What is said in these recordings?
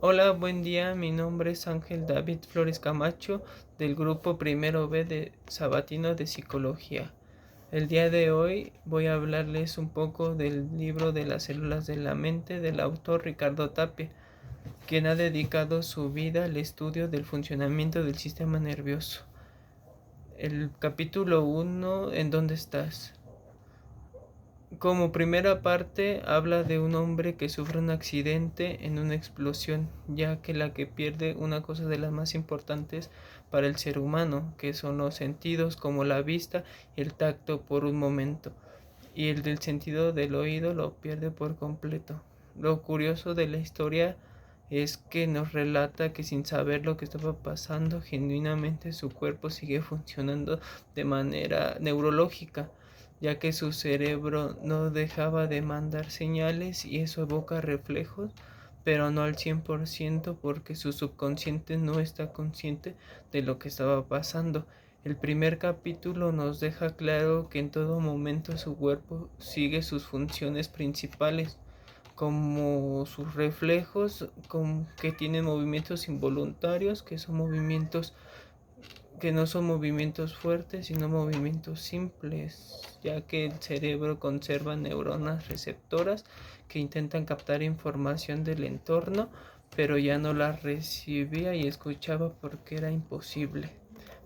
Hola, buen día. Mi nombre es Ángel David Flores Camacho del grupo Primero B de Sabatino de Psicología. El día de hoy voy a hablarles un poco del libro de las células de la mente del autor Ricardo Tapia, quien ha dedicado su vida al estudio del funcionamiento del sistema nervioso. El capítulo 1, ¿en dónde estás? Como primera parte habla de un hombre que sufre un accidente en una explosión, ya que la que pierde una cosa de las más importantes para el ser humano, que son los sentidos como la vista y el tacto por un momento, y el del sentido del oído lo pierde por completo. Lo curioso de la historia es que nos relata que sin saber lo que estaba pasando, genuinamente su cuerpo sigue funcionando de manera neurológica, ya que su cerebro no dejaba de mandar señales y eso evoca reflejos, pero no al 100% porque su subconsciente no está consciente de lo que estaba pasando. El primer capítulo nos deja claro que en todo momento su cuerpo sigue sus funciones principales, como sus reflejos, que tienen movimientos involuntarios, que no son movimientos fuertes, sino movimientos simples, ya que el cerebro conserva neuronas receptoras que intentan captar información del entorno, pero ya no la recibía y escuchaba porque era imposible.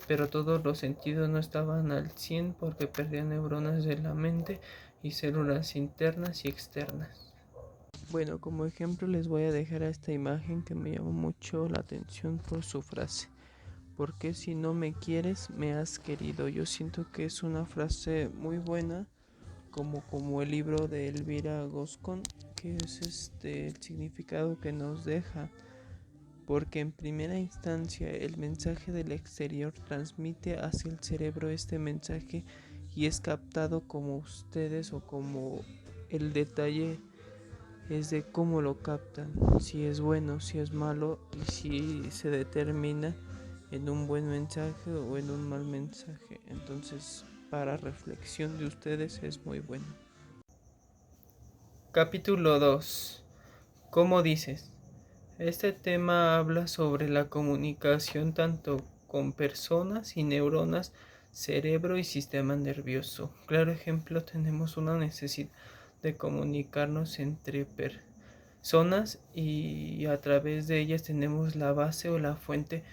Pero todos los sentidos no estaban al 100 porque perdían neuronas de la mente y células internas y externas. Bueno, como ejemplo les voy a dejar esta imagen que me llamó mucho la atención por su frase. Porque si no me quieres, me has querido. Yo siento que es una frase muy buena, como el libro de Elvira Goscon, que es el significado que nos deja. Porque en primera instancia el mensaje del exterior transmite hacia el cerebro este mensaje y es captado como ustedes o como el detalle es de cómo lo captan, si es bueno, si es malo y si se determina en un buen mensaje o en un mal mensaje. Entonces, para reflexión de ustedes es muy bueno. Capítulo 2. ¿Cómo dices? Este tema habla sobre la comunicación tanto con personas y neuronas, cerebro y sistema nervioso. Claro ejemplo, tenemos una necesidad de comunicarnos entre personas y a través de ellas tenemos la base o la fuente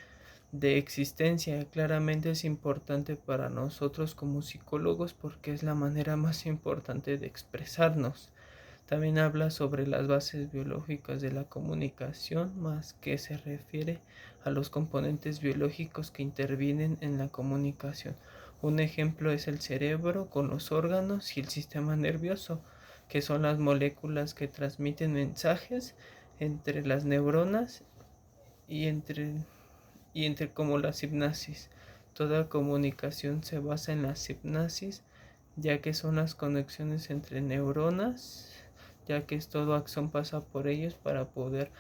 de existencia. Claramente es importante para nosotros como psicólogos porque es la manera más importante de expresarnos. También habla sobre las bases biológicas de la comunicación, más que se refiere a los componentes biológicos que intervienen en la comunicación. Un ejemplo es el cerebro con los órganos y el sistema nervioso, que son las moléculas que transmiten mensajes entre las neuronas y entre como la sinapsis. Toda comunicación se basa en la sinapsis, ya que son las conexiones entre neuronas, ya que todo axón pasa por ellos para poder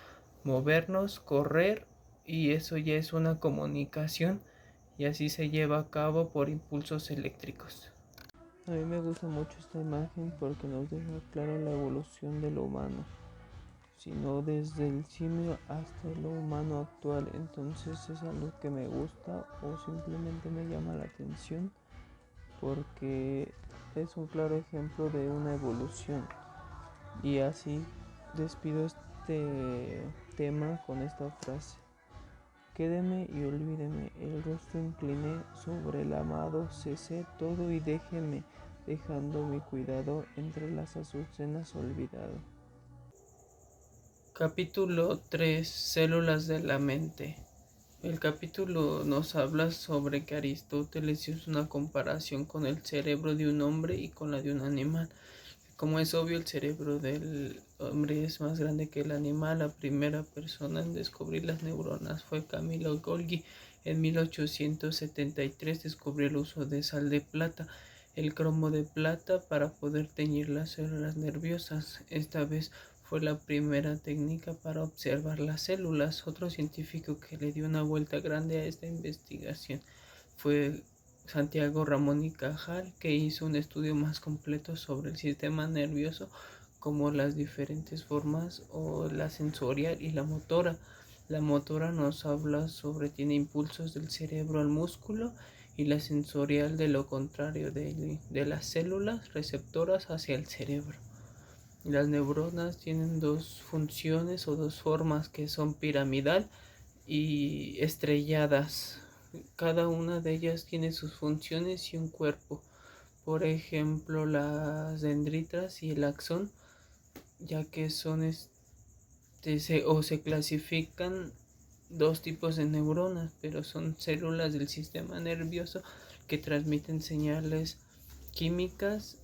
movernos, correr, y eso ya es una comunicación y así se lleva a cabo por impulsos eléctricos. A mí me gusta mucho esta imagen porque nos deja clara la evolución de lo humano, sino desde el simio hasta lo humano actual. Entonces es algo que me gusta o simplemente me llama la atención porque es un claro ejemplo de una evolución. Y así despido este tema con esta frase. Quédeme y olvídeme, el rostro incliné sobre el amado, cesé todo y déjeme, dejando mi cuidado entre las azucenas olvidado. Capítulo 3. Células de la mente. El capítulo nos habla sobre que Aristóteles hizo una comparación con el cerebro de un hombre y con la de un animal. Como es obvio, el cerebro del hombre es más grande que el animal. La primera persona en descubrir las neuronas fue Camillo Golgi. En 1873 descubrió el uso de sal de plata, el cromo de plata, para poder teñir las células nerviosas. Esta vez fue la primera técnica para observar las células. Otro científico que le dio una vuelta grande a esta investigación fue Santiago Ramón y Cajal, que hizo un estudio más completo sobre el sistema nervioso como las diferentes formas o la sensorial y la motora. La motora nos habla sobre, tiene impulsos del cerebro al músculo, y la sensorial de lo contrario, de las células receptoras hacia el cerebro. Las neuronas tienen dos funciones o dos formas, que son piramidal y estrelladas. Cada una de ellas tiene sus funciones y un cuerpo. Por ejemplo, las dendritas y el axón, ya que son se clasifican dos tipos de neuronas, pero son células del sistema nervioso que transmiten señales químicas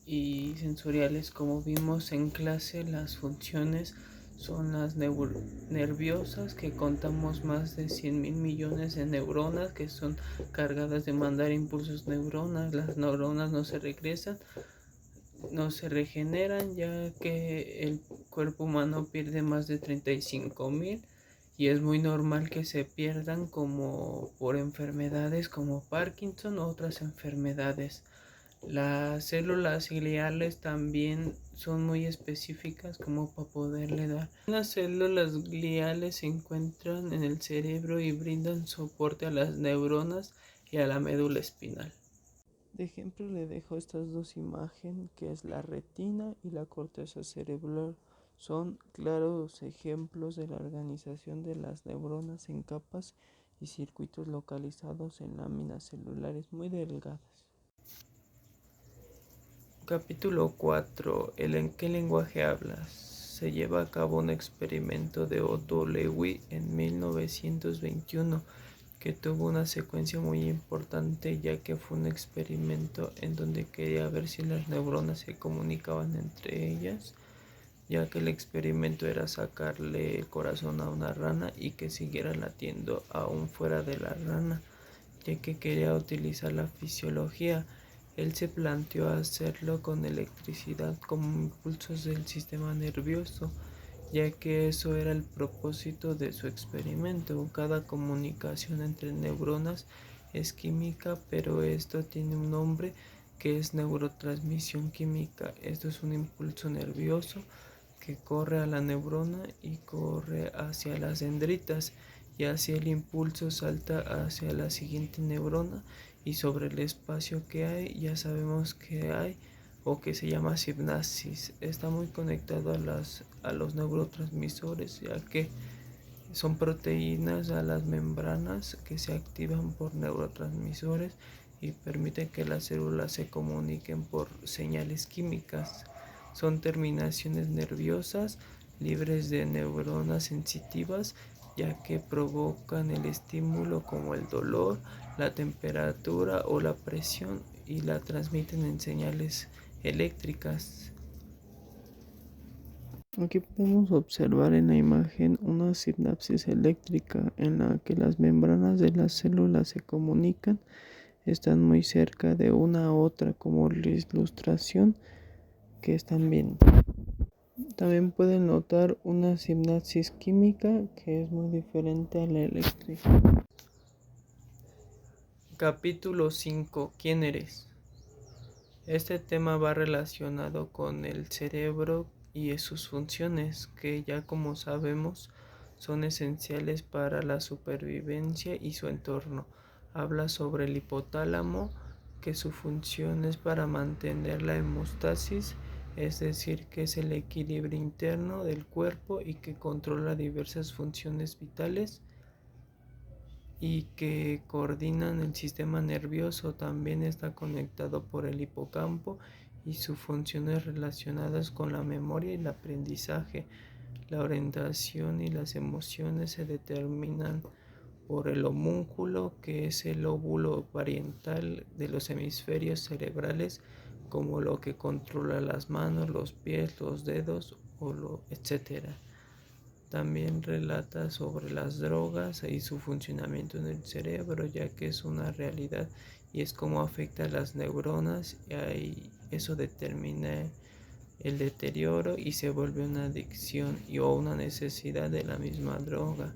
y sensoriales. Como vimos en clase, las funciones son las nerviosas, que contamos más de 100.000 millones de neuronas que son cargadas de mandar impulsos neuronas. Las neuronas no se regeneran, ya que el cuerpo humano pierde más de 35.000, y es muy normal que se pierdan como por enfermedades como Parkinson u otras enfermedades. Las células gliales también son muy específicas como para poderle dar. Las células gliales se encuentran en el cerebro y brindan soporte a las neuronas y a la médula espinal. De ejemplo le dejo estas dos imágenes, que es la retina y la corteza cerebral. Son claros ejemplos de la organización de las neuronas en capas y circuitos localizados en láminas celulares muy delgadas. Capítulo 4. ¿En qué lenguaje hablas? Se lleva a cabo un experimento de Otto Loewi en 1921, que tuvo una secuencia muy importante, ya que fue un experimento en donde quería ver si las neuronas se comunicaban entre ellas, ya que el experimento era sacarle el corazón a una rana y que siguiera latiendo aún fuera de la rana, ya que quería utilizar la fisiología. Él se planteó hacerlo con electricidad como impulsos del sistema nervioso, ya que eso era el propósito de su experimento. Cada comunicación entre neuronas es química, pero esto tiene un nombre, que es neurotransmisión química. Esto es un impulso nervioso que corre a la neurona y corre hacia las dendritas, y así el impulso salta hacia la siguiente neurona, y sobre el espacio que hay ya sabemos que hay, o que se llama sinapsis. Está muy conectado a los neurotransmisores, ya que son proteínas a las membranas que se activan por neurotransmisores y permiten que las células se comuniquen por señales químicas. Son terminaciones nerviosas libres de neuronas sensitivas, ya que provocan el estímulo como el dolor, la temperatura o la presión, y la transmiten en señales eléctricas. Aquí podemos observar en la imagen una sinapsis eléctrica en la que las membranas de las células se comunican, están muy cerca de una a otra, como la ilustración que están viendo. También pueden notar una sinapsis química que es muy diferente a la eléctrica. Capítulo 5. ¿Quién eres? Este tema va relacionado con el cerebro y sus funciones, que ya como sabemos son esenciales para la supervivencia y su entorno. Habla sobre el hipotálamo, que su función es para mantener la hemostasis, es decir, que es el equilibrio interno del cuerpo y que controla diversas funciones vitales y que coordinan el sistema nervioso. También está conectado por el hipocampo y sus funciones relacionadas con la memoria y el aprendizaje. La orientación y las emociones se determinan por el homúnculo, que es el lóbulo parietal de los hemisferios cerebrales, como lo que controla las manos, los pies, los dedos, etc. También relata sobre las drogas y su funcionamiento en el cerebro, ya que es una realidad y es cómo afecta a las neuronas, y eso determina el deterioro y se vuelve una adicción o una necesidad de la misma droga,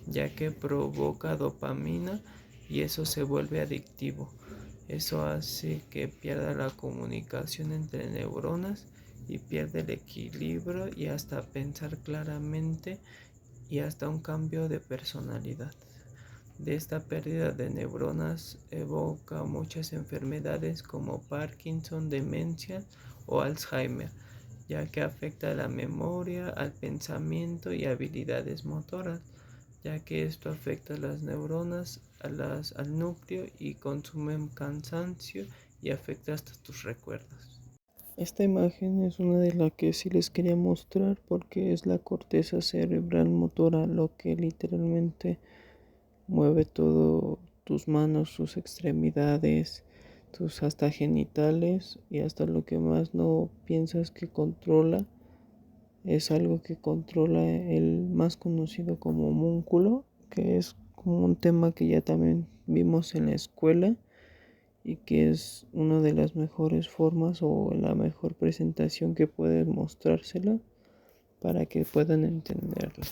ya que provoca dopamina y eso se vuelve adictivo. Eso hace que pierda la comunicación entre neuronas y pierde el equilibrio y hasta pensar claramente y hasta un cambio de personalidad. De esta pérdida de neuronas evoca muchas enfermedades como Parkinson, demencia o Alzheimer, ya que afecta a la memoria, al pensamiento y habilidades motoras, ya que esto afecta a las neuronas, al núcleo y consumen cansancio y afecta hasta tus recuerdos. Esta imagen es una de las que sí les quería mostrar porque es la corteza cerebral motora, lo que literalmente mueve todo, tus manos, tus extremidades, tus hasta genitales y hasta lo que más no piensas que controla. Es algo que controla el más conocido como homúnculo, que es como un tema que ya también vimos en la escuela y que es una de las mejores formas o la mejor presentación que puedes mostrársela para que puedan entenderla.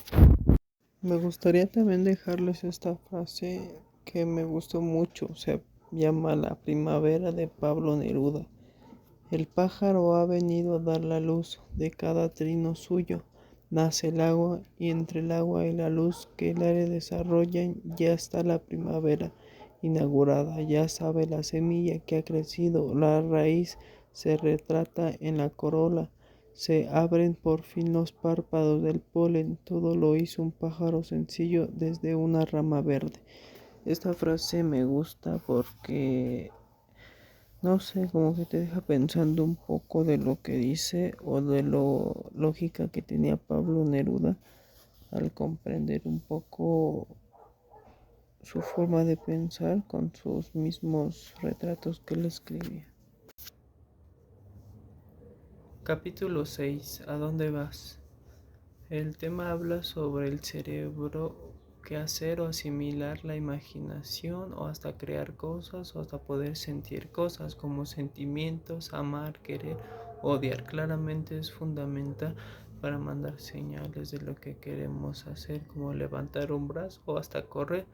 Me gustaría también dejarles esta frase que me gustó mucho, se llama La primavera de Pablo Neruda. El pájaro ha venido a dar la luz, de cada trino suyo nace el agua, y entre el agua y la luz que el aire desarrolla ya está la primavera inaugurada. Ya sabe la semilla que ha crecido, la raíz se retrata en la corola, se abren por fin los párpados del polen, todo lo hizo un pájaro sencillo desde una rama verde. Esta frase me gusta porque no sé, como que te deja pensando un poco de lo que dice o de lo lógica que tenía Pablo Neruda al comprender un poco su forma de pensar con sus mismos retratos que él escribía. Capítulo 6. ¿A dónde vas? El tema habla sobre el cerebro, qué hacer o asimilar la imaginación o hasta crear cosas o hasta poder sentir cosas como sentimientos, amar, querer, odiar. Claramente es fundamental para mandar señales de lo que queremos hacer, como levantar un brazo o hasta correr,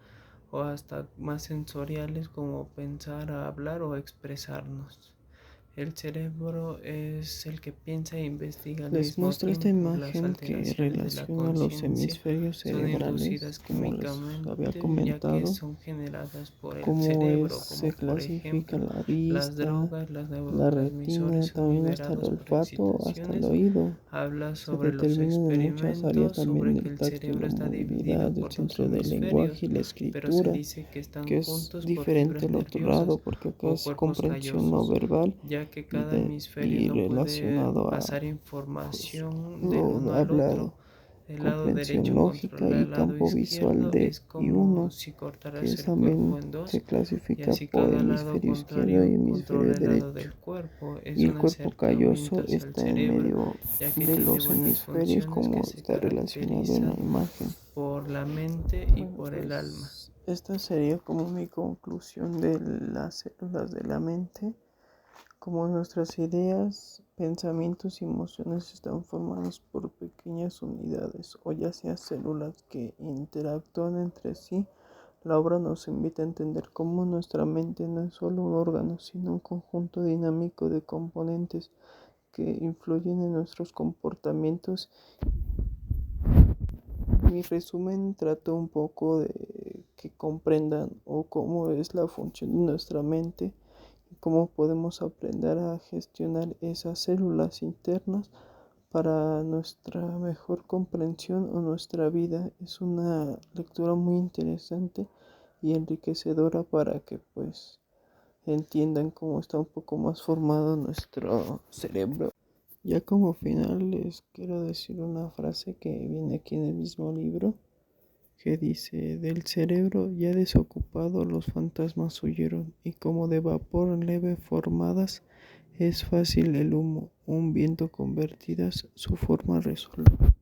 o hasta más sensoriales como pensar, hablar o expresarnos. El cerebro es el que piensa e investiga al Les mismo muestro esta tiempo. Las imagen que alteraciones de la relaciona los conciencia hemisferios son inducidas cerebrales, como les había químicamente, ya que comentado, son generadas por el cómo cerebro, se como por clasifica ejemplo la las vista, drogas, los la neurotransmisores retina, son también hasta el liberados por olfato, hasta el excitaciones. oído. Habla Se sobre los determinan en muchas áreas experimentos, también sobre del que el tacto y cerebro la está dividido movilidad, del por dos centro del lenguaje hemisferios, y la pero se escritura, dice que están que es juntos por diferente fibras al otro lado, nerviosas porque acá o es cuerpos comprensión no callosos, verbal ya que y, cada hemisferio y no puede relacionado a pasar pues, información del lo uno al otro. hablado. El lado Comprensión derecho lógica controla y el lado campo visual izquierdo, de es y como uno, si que cortaras el cuerpo también en se dos, y clasifica así por cada lado hemisferio izquierdo y contrario hemisferio controla el lado derecho. del cuerpo. Es Y el un cuerpo calloso acercamiento hacia el está en cerebro, medio ya que de tiene los buenas hemisferios, funciones que como se está relacionado en la caracterizan imagen. por la mente y Bueno, por el alma. pues esta sería como mi conclusión de las células de la mente. Como nuestras ideas, pensamientos y emociones están formados por pequeñas unidades o ya sea células que interactúan entre sí, la obra nos invita a entender cómo nuestra mente no es solo un órgano, sino un conjunto dinámico de componentes que influyen en nuestros comportamientos. Mi resumen trata un poco de que comprendan o cómo es la función de nuestra mente y cómo podemos aprender a gestionar esas células internas para nuestra mejor comprensión o nuestra vida. Es una lectura muy interesante y enriquecedora para que pues entiendan cómo está un poco más formado nuestro cerebro. Ya como final les quiero decir una frase que viene aquí en el mismo libro, que dice: del cerebro ya desocupado los fantasmas huyeron, y como de vapor leve formadas, es fácil el humo, un viento convertidas su forma resuelve.